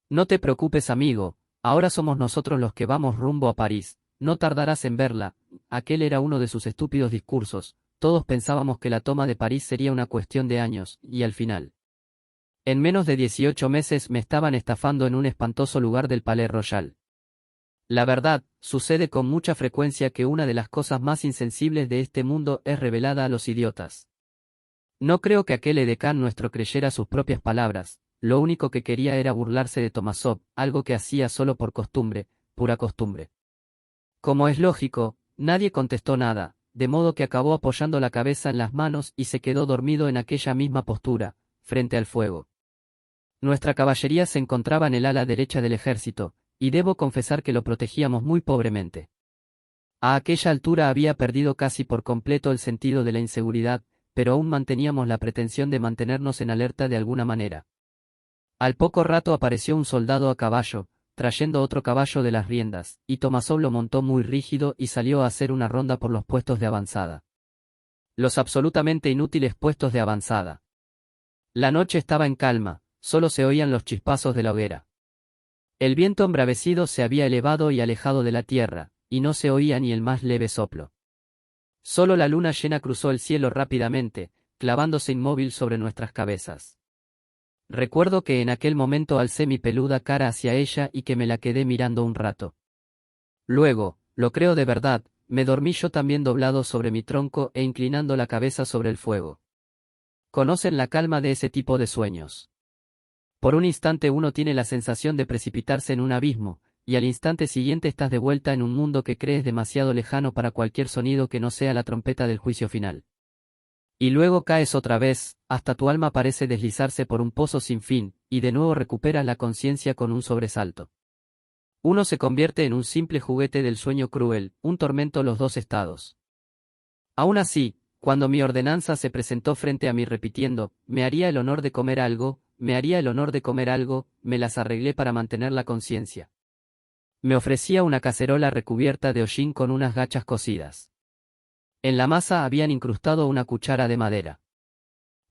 No te preocupes, amigo, ahora somos nosotros los que vamos rumbo a París, no tardarás en verla. Aquel era uno de sus estúpidos discursos, todos pensábamos que la toma de París sería una cuestión de años, y al final. En menos de 18 meses me estaban estafando en un espantoso lugar del Palais Royal. La verdad, sucede con mucha frecuencia que una de las cosas más insensibles de este mundo es revelada a los idiotas. No creo que aquel edecán nuestro creyera sus propias palabras. Lo único que quería era burlarse de Tomásov, algo que hacía solo por costumbre, pura costumbre. Como es lógico, nadie contestó nada, de modo que acabó apoyando la cabeza en las manos y se quedó dormido en aquella misma postura, frente al fuego. Nuestra caballería se encontraba en el ala derecha del ejército, y debo confesar que lo protegíamos muy pobremente. A aquella altura había perdido casi por completo el sentido de la inseguridad, pero aún manteníamos la pretensión de mantenernos en alerta de alguna manera. Al poco rato apareció un soldado a caballo, trayendo otro caballo de las riendas, y Tomásov lo montó muy rígido y salió a hacer una ronda por los puestos de avanzada. Los absolutamente inútiles puestos de avanzada. La noche estaba en calma, solo se oían los chispazos de la hoguera. El viento embravecido se había elevado y alejado de la tierra, y no se oía ni el más leve soplo. Solo la luna llena cruzó el cielo rápidamente, clavándose inmóvil sobre nuestras cabezas. Recuerdo que en aquel momento alcé mi peluda cara hacia ella y que me la quedé mirando un rato. Luego, lo creo de verdad, me dormí yo también doblado sobre mi tronco e inclinando la cabeza sobre el fuego. ¿Conocen la calma de ese tipo de sueños? Por un instante uno tiene la sensación de precipitarse en un abismo, y al instante siguiente estás de vuelta en un mundo que crees demasiado lejano para cualquier sonido que no sea la trompeta del juicio final. Y luego caes otra vez, hasta tu alma parece deslizarse por un pozo sin fin, y de nuevo recuperas la conciencia con un sobresalto. Uno se convierte en un simple juguete del sueño cruel, un tormento los dos estados. Aún así, cuando mi ordenanza se presentó frente a mí repitiendo, me haría el honor de comer algo, me haría el honor de comer algo, me las arreglé para mantener la conciencia. Me ofrecía una cacerola recubierta de hollín con unas gachas cocidas. En la masa habían incrustado una cuchara de madera.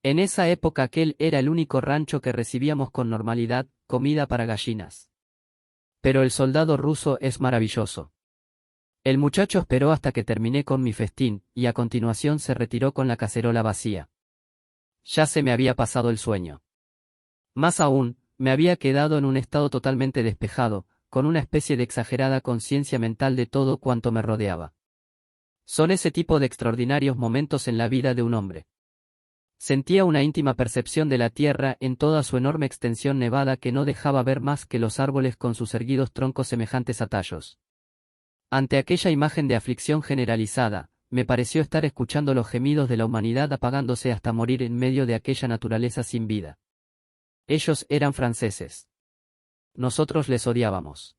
En esa época aquel era el único rancho que recibíamos con normalidad, comida para gallinas. Pero el soldado ruso es maravilloso. El muchacho esperó hasta que terminé con mi festín, y a continuación se retiró con la cacerola vacía. Ya se me había pasado el sueño. Más aún, me había quedado en un estado totalmente despejado, con una especie de exagerada conciencia mental de todo cuanto me rodeaba. Son ese tipo de extraordinarios momentos en la vida de un hombre. Sentía una íntima percepción de la tierra en toda su enorme extensión nevada que no dejaba ver más que los árboles con sus erguidos troncos semejantes a tallos. Ante aquella imagen de aflicción generalizada, me pareció estar escuchando los gemidos de la humanidad apagándose hasta morir en medio de aquella naturaleza sin vida. Ellos eran franceses. Nosotros les odiábamos.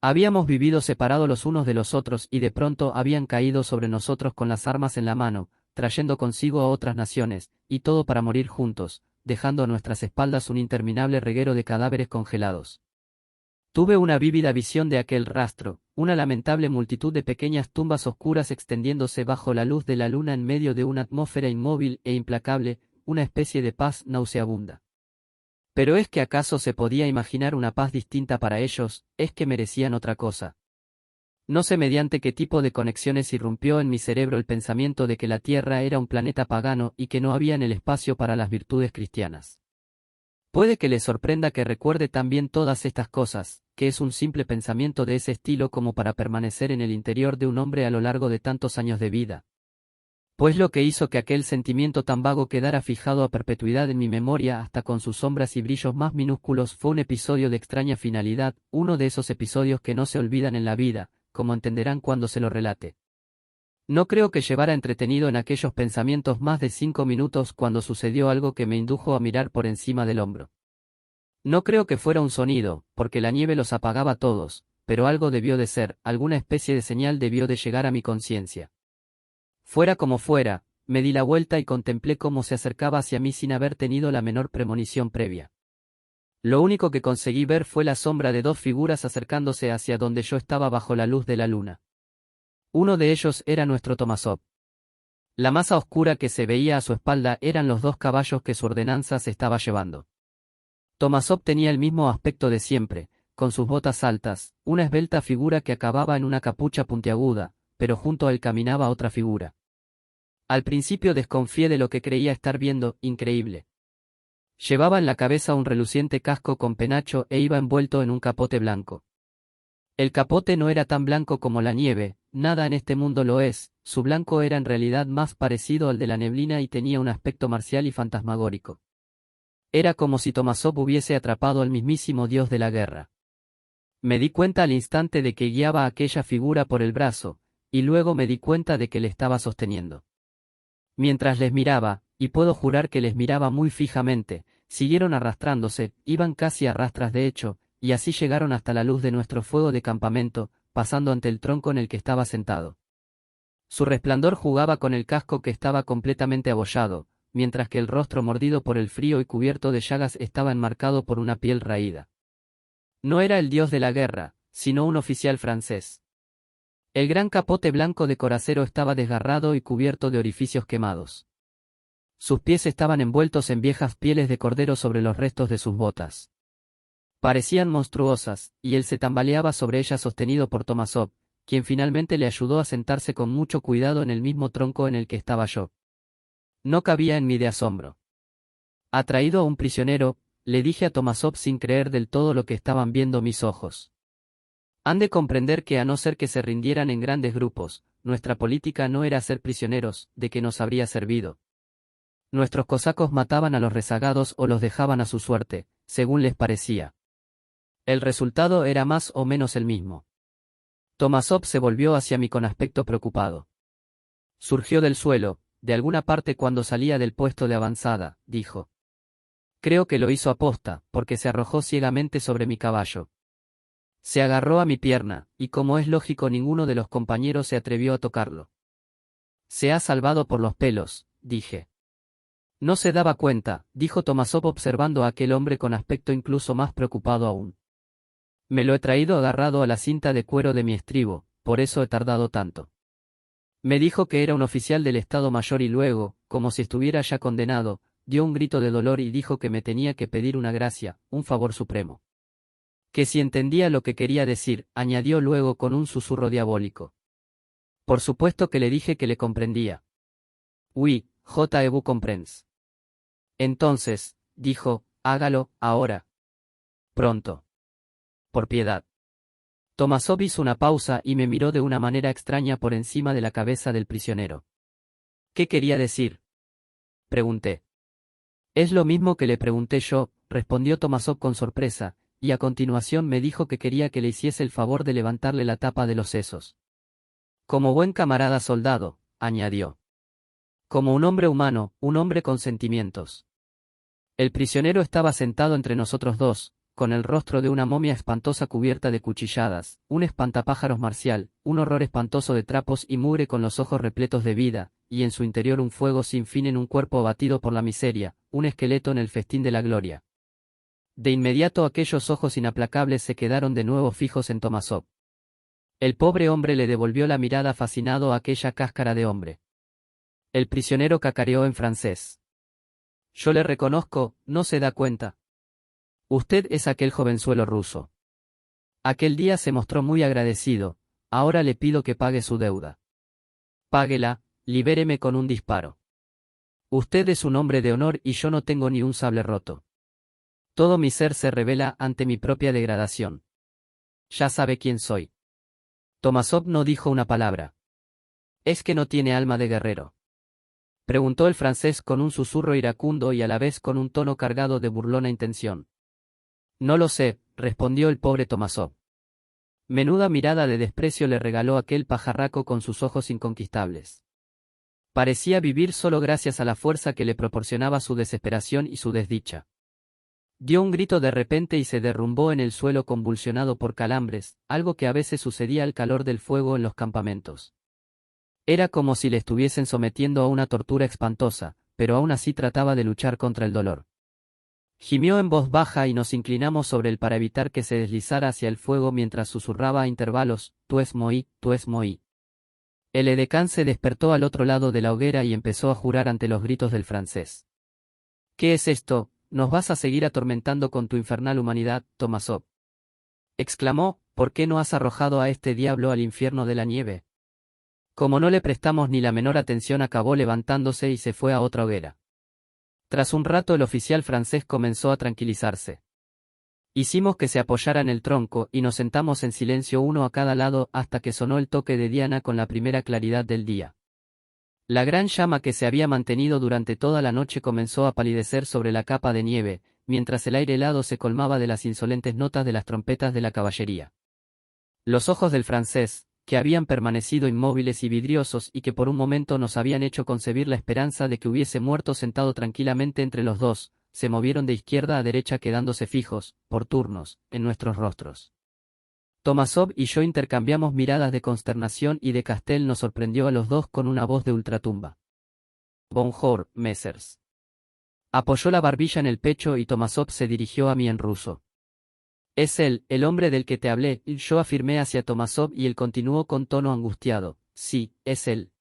Habíamos vivido separados los unos de los otros y de pronto habían caído sobre nosotros con las armas en la mano, trayendo consigo a otras naciones, y todo para morir juntos, dejando a nuestras espaldas un interminable reguero de cadáveres congelados. Tuve una vívida visión de aquel rastro, una lamentable multitud de pequeñas tumbas oscuras extendiéndose bajo la luz de la luna en medio de una atmósfera inmóvil e implacable, una especie de paz nauseabunda. Pero ¿es que acaso se podía imaginar una paz distinta para ellos? ¿Es que merecían otra cosa? No sé mediante qué tipo de conexiones irrumpió en mi cerebro el pensamiento de que la Tierra era un planeta pagano y que no había en el espacio para las virtudes cristianas. Puede que les sorprenda que recuerde también todas estas cosas, que es un simple pensamiento de ese estilo como para permanecer en el interior de un hombre a lo largo de tantos años de vida. Pues lo que hizo que aquel sentimiento tan vago quedara fijado a perpetuidad en mi memoria hasta con sus sombras y brillos más minúsculos fue un episodio de extraña finalidad, uno de esos episodios que no se olvidan en la vida, como entenderán cuando se lo relate. No creo que llevara entretenido en aquellos pensamientos más de 5 minutos cuando sucedió algo que me indujo a mirar por encima del hombro. No creo que fuera un sonido, porque la nieve los apagaba todos, pero algo debió de ser, alguna especie de señal debió de llegar a mi conciencia. Fuera como fuera, me di la vuelta y contemplé cómo se acercaba hacia mí sin haber tenido la menor premonición previa. Lo único que conseguí ver fue la sombra de dos figuras acercándose hacia donde yo estaba bajo la luz de la luna. Uno de ellos era nuestro Tomasov. La masa oscura que se veía a su espalda eran los dos caballos que su ordenanza se estaba llevando. Tomasov tenía el mismo aspecto de siempre, con sus botas altas, una esbelta figura que acababa en una capucha puntiaguda, pero junto a él caminaba otra figura. Al principio desconfié de lo que creía estar viendo, increíble. Llevaba en la cabeza un reluciente casco con penacho e iba envuelto en un capote blanco. El capote no era tan blanco como la nieve, nada en este mundo lo es, su blanco era en realidad más parecido al de la neblina y tenía un aspecto marcial y fantasmagórico. Era como si Tomasov hubiese atrapado al mismísimo dios de la guerra. Me di cuenta al instante de que guiaba a aquella figura por el brazo, y luego me di cuenta de que le estaba sosteniendo. Mientras les miraba, y puedo jurar que les miraba muy fijamente, siguieron arrastrándose, iban casi a rastras de hecho, y así llegaron hasta la luz de nuestro fuego de campamento, pasando ante el tronco en el que estaba sentado. Su resplandor jugaba con el casco que estaba completamente abollado, mientras que el rostro mordido por el frío y cubierto de llagas estaba enmarcado por una piel raída. No era el dios de la guerra, sino un oficial francés. El gran capote blanco de coracero estaba desgarrado y cubierto de orificios quemados. Sus pies estaban envueltos en viejas pieles de cordero sobre los restos de sus botas. Parecían monstruosas, y él se tambaleaba sobre ellas sostenido por Tomasov, quien finalmente le ayudó a sentarse con mucho cuidado en el mismo tronco en el que estaba yo. No cabía en mí de asombro. ¿Ha traído a un prisionero?, le dije a Tomasov sin creer del todo lo que estaban viendo mis ojos. Han de comprender que a no ser que se rindieran en grandes grupos, nuestra política no era ser prisioneros, de que nos habría servido. Nuestros cosacos mataban a los rezagados o los dejaban a su suerte, según les parecía. El resultado era más o menos el mismo. Tomasov se volvió hacia mí con aspecto preocupado. Surgió del suelo, de alguna parte cuando salía del puesto de avanzada, dijo. Creo que lo hizo aposta, porque se arrojó ciegamente sobre mi caballo. Se agarró a mi pierna, y como es lógico ninguno de los compañeros se atrevió a tocarlo. Se ha salvado por los pelos, dije. No se daba cuenta, dijo Tomasov observando a aquel hombre con aspecto incluso más preocupado aún. Me lo he traído agarrado a la cinta de cuero de mi estribo, por eso he tardado tanto. Me dijo que era un oficial del Estado Mayor y luego, como si estuviera ya condenado, dio un grito de dolor y dijo que me tenía que pedir una gracia, un favor supremo. Que si entendía lo que quería decir, añadió luego con un susurro diabólico. Por supuesto que le dije que le comprendía. Oui, vous comprends. Entonces, dijo, hágalo, ahora. Pronto. Por piedad. Tomasov hizo una pausa y me miró de una manera extraña por encima de la cabeza del prisionero. ¿Qué quería decir? Pregunté. Es lo mismo que le pregunté yo, respondió Tomasov con sorpresa, y a continuación me dijo que quería que le hiciese el favor de levantarle la tapa de los sesos. Como buen camarada soldado, añadió. Como un hombre humano, un hombre con sentimientos. El prisionero estaba sentado entre nosotros dos, con el rostro de una momia espantosa cubierta de cuchilladas, un espantapájaros marcial, un horror espantoso de trapos y mugre con los ojos repletos de vida, y en su interior un fuego sin fin en un cuerpo abatido por la miseria, un esqueleto en el festín de la gloria. De inmediato aquellos ojos inaplacables se quedaron de nuevo fijos en Tomasov. El pobre hombre le devolvió la mirada fascinado a aquella cáscara de hombre. El prisionero cacareó en francés. Yo le reconozco, ¿no se da cuenta? Usted es aquel jovenzuelo ruso. Aquel día se mostró muy agradecido, ahora le pido que pague su deuda. Páguela, libéreme con un disparo. Usted es un hombre de honor y yo no tengo ni un sable roto. Todo mi ser se revela ante mi propia degradación. Ya sabe quién soy. Tomasov no dijo una palabra. ¿Es que no tiene alma de guerrero? Preguntó el francés con un susurro iracundo y a la vez con un tono cargado de burlona intención. No lo sé, respondió el pobre Tomasov. Menuda mirada de desprecio le regaló aquel pajarraco con sus ojos inconquistables. Parecía vivir solo gracias a la fuerza que le proporcionaba su desesperación y su desdicha. Dio un grito de repente y se derrumbó en el suelo convulsionado por calambres, algo que a veces sucedía al calor del fuego en los campamentos. Era como si le estuviesen sometiendo a una tortura espantosa, pero aún así trataba de luchar contra el dolor. Gimió en voz baja y nos inclinamos sobre él para evitar que se deslizara hacia el fuego mientras susurraba a intervalos, «Tu es moi, tu es moi». El edecán se despertó al otro lado de la hoguera y empezó a jurar ante los gritos del francés. «¿Qué es esto? ¿Nos vas a seguir atormentando con tu infernal humanidad, Tomasov?», exclamó. «¿Por qué no has arrojado a este diablo al infierno de la nieve?». Como no le prestamos ni la menor atención, acabó levantándose y se fue a otra hoguera. Tras un rato el oficial francés comenzó a tranquilizarse. Hicimos que se apoyara en el tronco y nos sentamos en silencio uno a cada lado hasta que sonó el toque de diana con la primera claridad del día. La gran llama que se había mantenido durante toda la noche comenzó a palidecer sobre la capa de nieve, mientras el aire helado se colmaba de las insolentes notas de las trompetas de la caballería. Los ojos del francés, que habían permanecido inmóviles y vidriosos y que por un momento nos habían hecho concebir la esperanza de que hubiese muerto sentado tranquilamente entre los dos, se movieron de izquierda a derecha quedándose fijos, por turnos, en nuestros rostros. Tomasov y yo intercambiamos miradas de consternación y de Castel nos sorprendió a los dos con una voz de ultratumba. «Bonjour, messers». Apoyó la barbilla en el pecho y Tomasov se dirigió a mí en ruso. «Es él, el hombre del que te hablé», yo afirmé hacia Tomasov y él continuó con tono angustiado. «Sí, es él.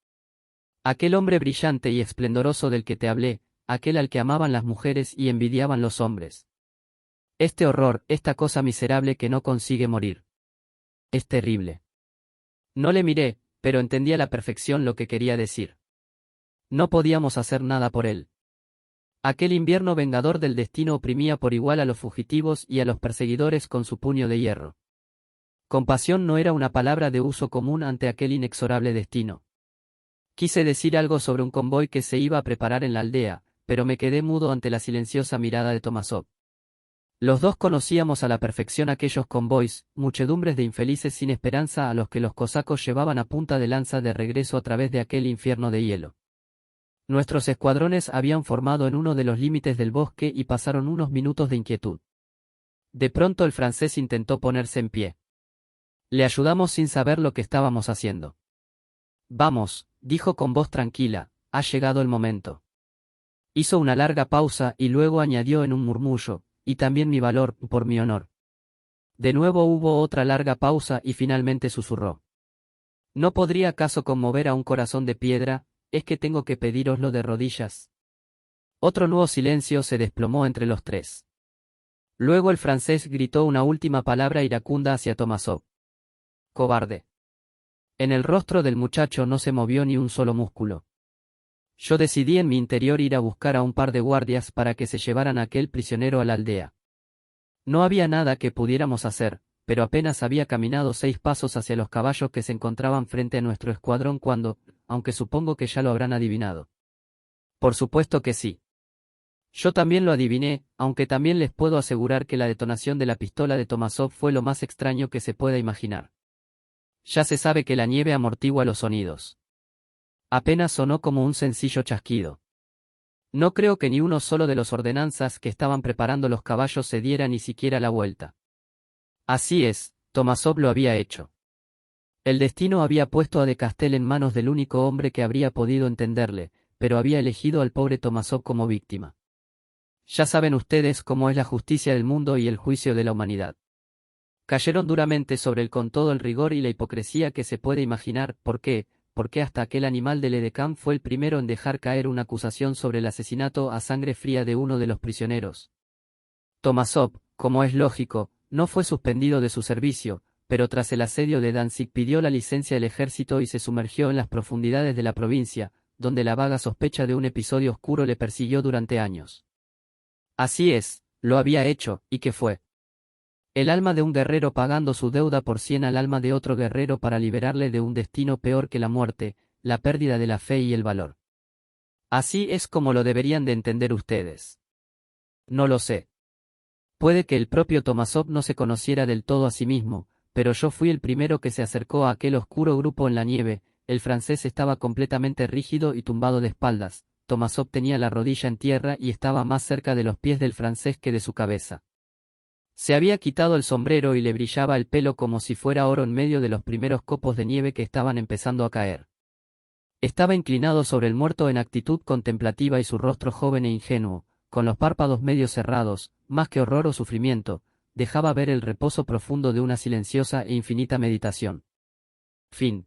Aquel hombre brillante y esplendoroso del que te hablé, aquel al que amaban las mujeres y envidiaban los hombres. Este horror, esta cosa miserable que no consigue morir. Es terrible». No le miré, pero entendí a la perfección lo que quería decir. No podíamos hacer nada por él. Aquel invierno vengador del destino oprimía por igual a los fugitivos y a los perseguidores con su puño de hierro. Compasión no era una palabra de uso común ante aquel inexorable destino. Quise decir algo sobre un convoy que se iba a preparar en la aldea, pero me quedé mudo ante la silenciosa mirada de Tomasov. Los dos conocíamos a la perfección aquellos convoys, muchedumbres de infelices sin esperanza a los que los cosacos llevaban a punta de lanza de regreso a través de aquel infierno de hielo. Nuestros escuadrones habían formado en uno de los límites del bosque y pasaron unos minutos de inquietud. De pronto el francés intentó ponerse en pie. Le ayudamos sin saber lo que estábamos haciendo. Vamos, dijo con voz tranquila, ha llegado el momento. Hizo una larga pausa y luego añadió en un murmullo, y también mi valor, por mi honor. De nuevo hubo otra larga pausa y finalmente susurró. ¿No podría acaso conmover a un corazón de piedra? Es que tengo que pedíroslo de rodillas. Otro nuevo silencio se desplomó entre los tres. Luego el francés gritó una última palabra iracunda hacia Tomasov. Cobarde. En el rostro del muchacho no se movió ni un solo músculo. Yo decidí en mi interior ir a buscar a un par de guardias para que se llevaran a aquel prisionero a la aldea. No había nada que pudiéramos hacer, pero apenas había caminado 6 pasos hacia los caballos que se encontraban frente a nuestro escuadrón cuando, aunque supongo que ya lo habrán adivinado. Por supuesto que sí. Yo también lo adiviné, aunque también les puedo asegurar que la detonación de la pistola de Tomasov fue lo más extraño que se pueda imaginar. Ya se sabe que la nieve amortigua los sonidos. Apenas sonó como un sencillo chasquido. No creo que ni uno solo de los ordenanzas que estaban preparando los caballos se diera ni siquiera la vuelta. Así es, Tomasov lo había hecho. El destino había puesto a de Castel en manos del único hombre que habría podido entenderle, pero había elegido al pobre Tomasov como víctima. Ya saben ustedes cómo es la justicia del mundo y el juicio de la humanidad. Cayeron duramente sobre él con todo el rigor y la hipocresía que se puede imaginar. ¿Por qué? Porque hasta aquel animal del edecán fue el primero en dejar caer una acusación sobre el asesinato a sangre fría de uno de los prisioneros. Tomasov, como es lógico, no fue suspendido de su servicio, pero tras el asedio de Danzig pidió la licencia del ejército y se sumergió en las profundidades de la provincia, donde la vaga sospecha de un episodio oscuro le persiguió durante años. Así es, lo había hecho, ¿y qué fue? El alma de un guerrero pagando su deuda por 100 al alma de otro guerrero para liberarle de un destino peor que la muerte, la pérdida de la fe y el valor. Así es como lo deberían de entender ustedes. No lo sé. Puede que el propio Tomasov no se conociera del todo a sí mismo, pero yo fui el primero que se acercó a aquel oscuro grupo en la nieve. El francés estaba completamente rígido y tumbado de espaldas. Tomasov tenía la rodilla en tierra y estaba más cerca de los pies del francés que de su cabeza. Se había quitado el sombrero y le brillaba el pelo como si fuera oro en medio de los primeros copos de nieve que estaban empezando a caer. Estaba inclinado sobre el muerto en actitud contemplativa y su rostro joven e ingenuo, con los párpados medio cerrados, más que horror o sufrimiento, dejaba ver el reposo profundo de una silenciosa e infinita meditación. Fin.